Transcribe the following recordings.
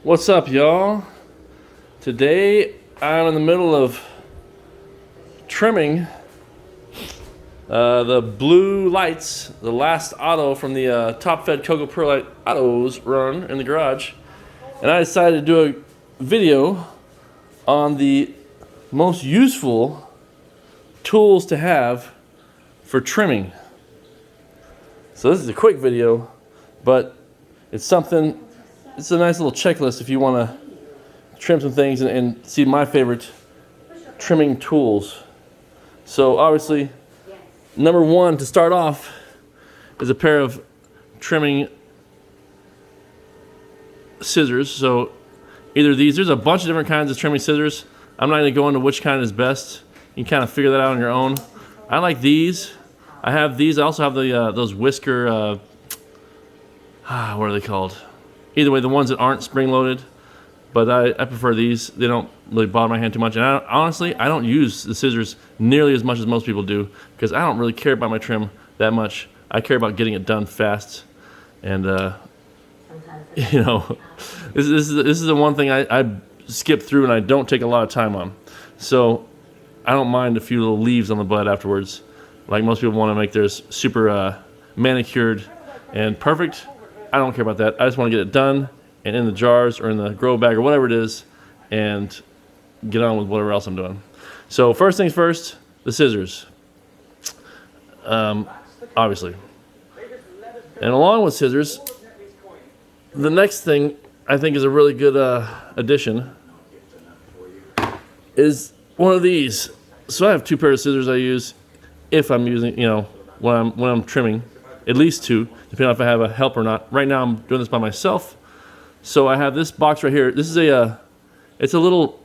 What's up, y'all? Today I'm in the middle of trimming the blue lights, the last auto from the top fed Cocoa Perlite autos run in the garage, and I decided to do a video on the most useful tools to have for trimming. So this is a quick video, but it's a nice little checklist if you want to trim some things and see my favorite trimming tools. So obviously, number one to start off is a pair of trimming scissors. So either these, there's a bunch of different kinds of trimming scissors. I'm not going to go into which kind is best. You can kind of figure that out on your own. I like these. I have these. I also have the those whisker, what are they called? Either way, the ones that aren't spring-loaded, but I prefer these. They don't really bother my hand too much. And honestly, I don't use the scissors nearly as much as most people do because I don't really care about my trim that much. I care about getting it done fast. And, you know, this is the one thing I skip through and I don't take a lot of time on. So I don't mind a few little leaves on the butt afterwards. Like most people want to make theirs super manicured and perfect. I don't care about that. I just want to get it done and in the jars or in the grow bag or whatever it is and get on with whatever else I'm doing. So first things first, the scissors. Obviously. And along with scissors, the next thing I think is a really good addition is one of these. So I have two pairs of scissors I use if I'm using, when I'm trimming. At least two, depending on if I have a help or not. Right now I'm doing this by myself. So I have this box right here. This is it's a little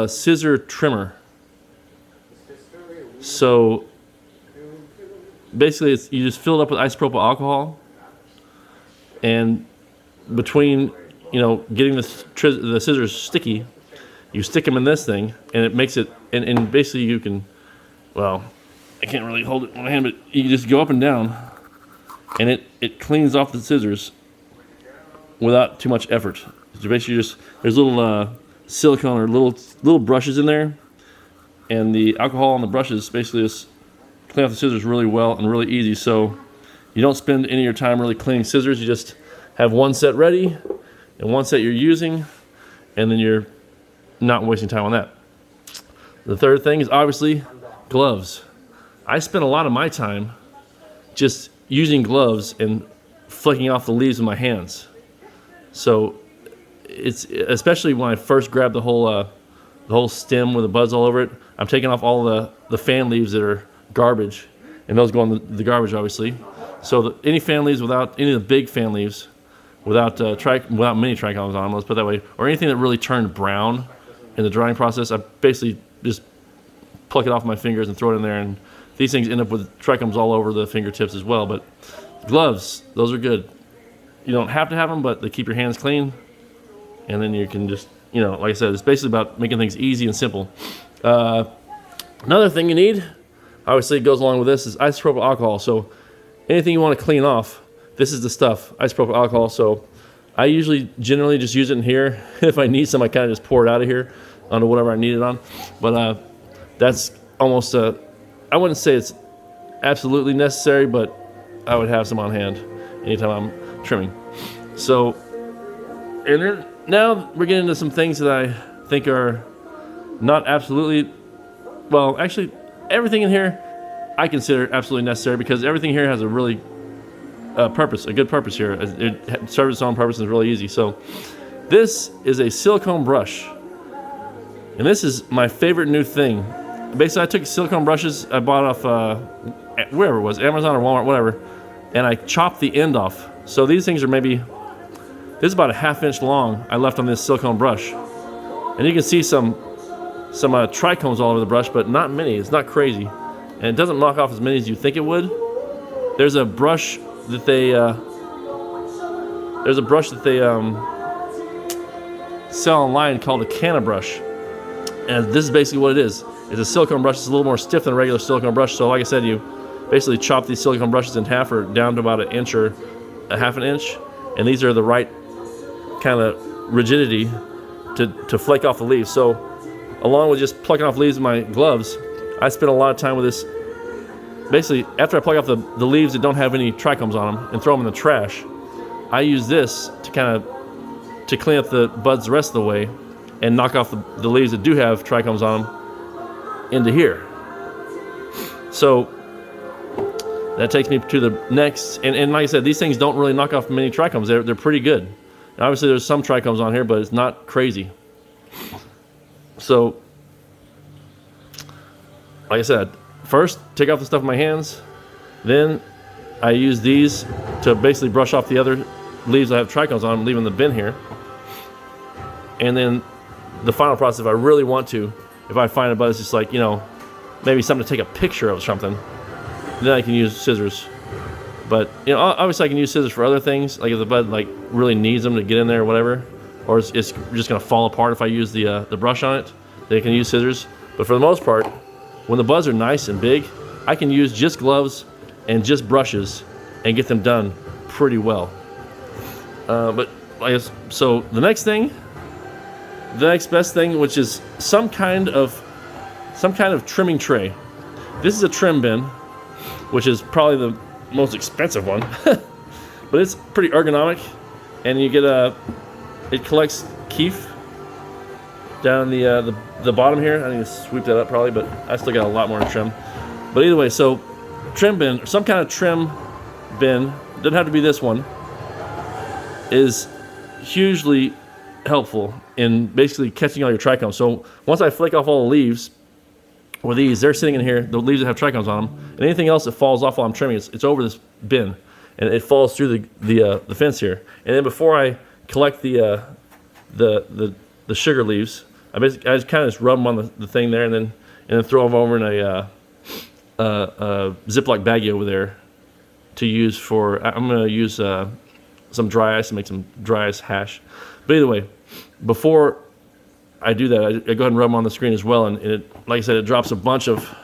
scissor trimmer. So basically you just fill it up with isopropyl alcohol, and between getting the scissors sticky, you stick them in this thing and it makes it, and basically you can, I can't really hold it in my hand, but you just go up and down, and it cleans off the scissors without too much effort. So basically, there's little silicone or little brushes in there, and the alcohol on the brushes basically just clean off the scissors really well and really easy. So you don't spend any of your time really cleaning scissors. You just have one set ready and one set you're using, and then you're not wasting time on that. The third thing is obviously gloves. I spend a lot of my time just using gloves and flicking off the leaves with my hands. So it's especially when I first grab the whole stem with the buds all over it. I'm taking off all the fan leaves that are garbage, and those go in the garbage obviously. So any fan leaves without any of the big fan leaves, without many trichomes on them, let's put it that way, or anything that really turned brown in the drying process, I basically just pluck it off my fingers and throw it in there, and these things end up with trichomes all over the fingertips as well. But gloves, those are good. You don't have to have them, but they keep your hands clean. And then you can just, like I said, it's basically about making things easy and simple. Another thing you need, obviously it goes along with this, is isopropyl alcohol. So anything you want to clean off, this is the stuff, isopropyl alcohol. So I generally just use it in here. If I need some, I kind of just pour it out of here onto whatever I need it on. But that's almost I wouldn't say it's absolutely necessary, but I would have some on hand anytime I'm trimming. So, and then now we're getting into some things that I think are not absolutely, actually everything in here I consider absolutely necessary because everything here has a really purpose, a good purpose here. It serves its own purpose and is really easy. So this is a silicone brush, and this is my favorite new thing. Basically, I took silicone brushes I bought off wherever it was, Amazon or Walmart, whatever, and I chopped the end off. So these things are this is about a ½ inch long I left on this silicone brush. And you can see some trichomes all over the brush, but not many. It's not crazy. And it doesn't knock off as many as you think it would. There's a brush that they sell online called a canna brush. And this is basically what it is. It's a silicone brush. It's a little more stiff than a regular silicone brush. So like I said, you basically chop these silicone brushes in half or down to about an inch or a ½ inch, and these are the right kind of rigidity to flake off the leaves. So along with just plucking off leaves with my gloves, I spend a lot of time with this. Basically, after I pluck off the leaves that don't have any trichomes on them and throw them in the trash, I use this to clean up the buds the rest of the way and knock off the leaves that do have trichomes on them into here. So that takes me to the next, and like I said, these things don't really knock off many trichomes. They're pretty good. And obviously there's some trichomes on here, but it's not crazy. So, like I said, first take off the stuff in my hands, then I use these to basically brush off the other leaves that have trichomes on them, leaving the bin here. And then the final process, if I really want to, if I find a bud that's just like, maybe something to take a picture of something, then I can use scissors. But obviously I can use scissors for other things, like if the bud like really needs them to get in there or whatever, or it's just gonna fall apart if I use the brush on it, then I can use scissors. But for the most part, when the buds are nice and big, I can use just gloves and just brushes and get them done pretty well. But I guess, so the next best thing, which is some kind of trimming tray. This is a trim bin, which is probably the most expensive one, but it's pretty ergonomic, and you get it collects keef down the bottom here. I need to sweep that up probably, but I still got a lot more to trim. But either way, so trim bin, some kind of trim bin, doesn't have to be this one, is hugely helpful in basically catching all your trichomes. So once I flake off all the leaves, with these, they're sitting in here, the leaves that have trichomes on them, and anything else that falls off while I'm trimming, it's over this bin, and it falls through the fence here. And then before I collect the sugar leaves, I just kind of just rub them on the thing there, and then throw them over in a Ziploc baggie over there to use for. I'm going to use some dry ice to make some dry ice hash. But either way, before I do that, I go ahead and rub them on the screen as well, and it, like I said, it drops a bunch of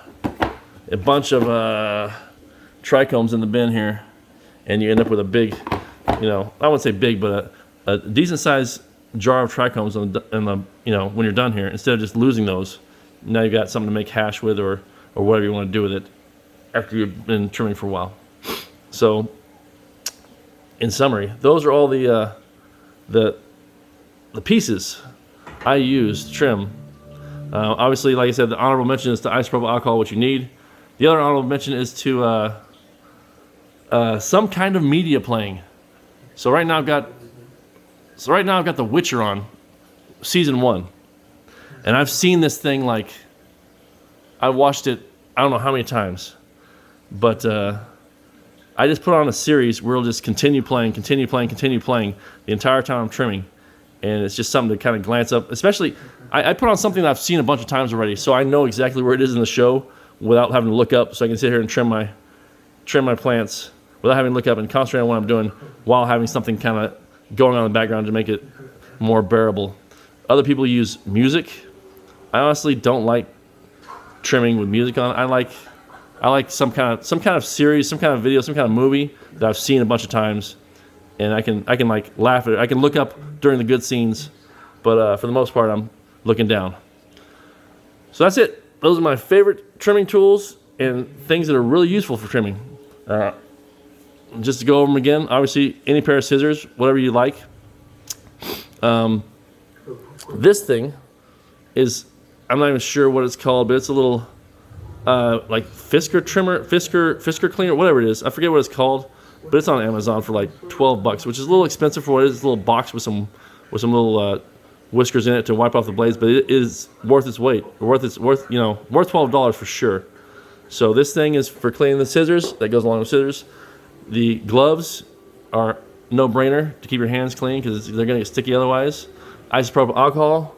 trichomes in the bin here, and you end up with a big, I wouldn't say big, but a decent sized jar of trichomes when you're done here. Instead of just losing those, now you've got something to make hash with or whatever you want to do with it after you've been trimming for a while. So, in summary, those are all the pieces I use to trim. Obviously, like I said, the honorable mention is to isopropyl alcohol, which you need. The other honorable mention is to some kind of media playing. So right now I've got The Witcher on, season 1, and I've seen this thing I watched it I don't know how many times, but I just put on a series where it'll just continue playing the entire time I'm trimming. And it's just something to kind of glance up. Especially, I put on something that I've seen a bunch of times already, so I know exactly where it is in the show without having to look up. So I can sit here and trim my plants without having to look up and concentrate on what I'm doing while having something kind of going on in the background to make it more bearable. Other people use music. I honestly don't like trimming with music on. I like some kind of series, some kind of video, some kind of movie that I've seen a bunch of times. And I can laugh at it. I can look up during the good scenes, but for the most part, I'm looking down. So that's it. Those are my favorite trimming tools and things that are really useful for trimming. Just to go over them again, obviously, any pair of scissors, whatever you like. This thing is, I'm not even sure what it's called, but it's a little Fisker trimmer, Fisker cleaner, whatever it is. I forget what it's called. But it's on Amazon for like $12, which is a little expensive for what it is. It's a little box with some little whiskers in it to wipe off the blades, but it is worth its weight. Worth $12 for sure. So this thing is for cleaning the scissors. That goes along with scissors. The gloves are no-brainer to keep your hands clean because they're going to get sticky otherwise. Isopropyl alcohol,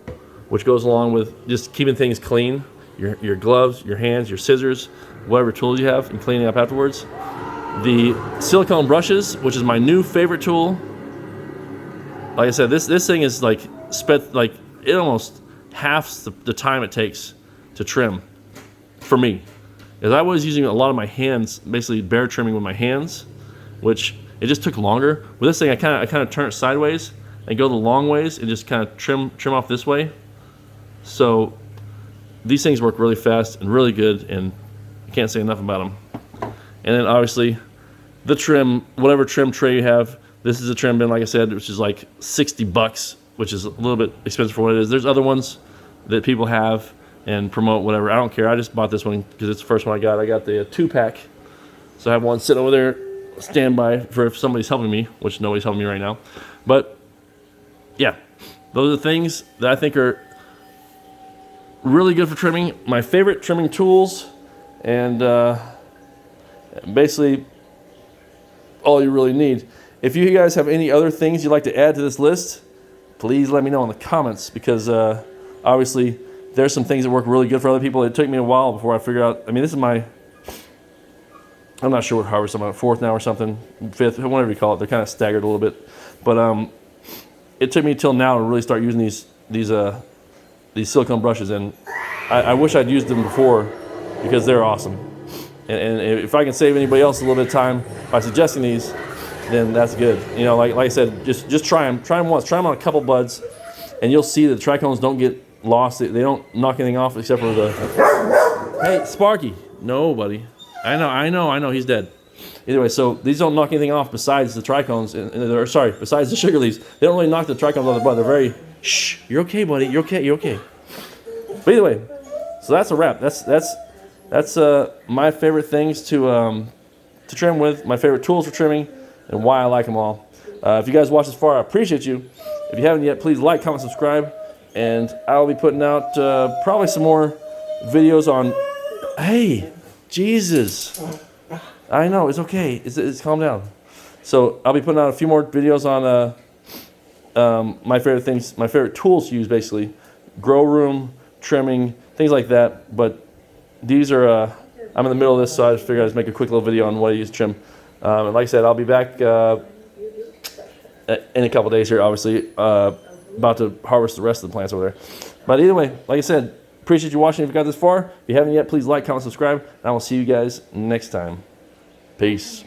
which goes along with just keeping things clean. Your gloves, your hands, your scissors, whatever tools you have, and cleaning up afterwards. The silicone brushes, which is my new favorite tool. Like I said, this thing is it almost halves the time it takes to trim for me. Because I was using a lot of my hands, basically bare trimming with my hands, which It just took longer. With this thing, I kind of turn it sideways and go the long ways and just kind of trim off this way. So these things work really fast and really good, and I can't say enough about them. And then obviously the trim, whatever trim tray you have, this is a trim bin, like I said, which is like $60, which is a little bit expensive for what it is. There's other ones that people have and promote, whatever. I don't care. I just bought this one because it's the first one I got. I got the 2-pack. So I have one sitting over there, standby for if somebody's helping me, which nobody's helping me right now. But yeah, those are the things that I think are really good for trimming. My favorite trimming tools, and basically all you really need. If you guys have any other things you'd like to add to this list, please let me know in the comments, because obviously there's some things that work really good for other people. It took me a while before I figured out. I mean, this is my, I'm not sure what harvest I'm on, 4th now or something, 5th, whatever you call it. They're kind of staggered a little bit, but it took me till now to really start using these silicone brushes, and I wish I'd used them before, because they're awesome. And if I can save anybody else a little bit of time by suggesting these, then that's good. You know, like I said, just try them. Try them once. Try them on a couple buds, and you'll see that the trichomes don't get lost. They don't knock anything off except for the. Hey, Sparky. No, buddy. I know. He's dead. Anyway, so these don't knock anything off besides the trichomes, or sorry, besides the sugar leaves. They don't really knock the trichomes off the bud. They're very. Shh. You're okay, buddy. You're okay. You're okay. But either way, so that's a wrap. That's my favorite things to trim with. My favorite tools for trimming, and why I like them all. If you guys watched this far, I appreciate you. If you haven't yet, please like, comment, subscribe, and I'll be putting out probably some more videos on. Hey, Jesus! I know, it's okay. It's calm down. So I'll be putting out a few more videos on my favorite things, my favorite tools to use, basically grow room, trimming, things like that. But these are I'm in the middle of this, so I just figured I'd just make a quick little video on what I use to trim. And like I said, I'll be back in a couple days here, obviously, about to harvest the rest of the plants over there. But either way, like I said, appreciate you watching. If you got this far, if you haven't yet, please like, comment, subscribe, and I will see you guys next time. Peace.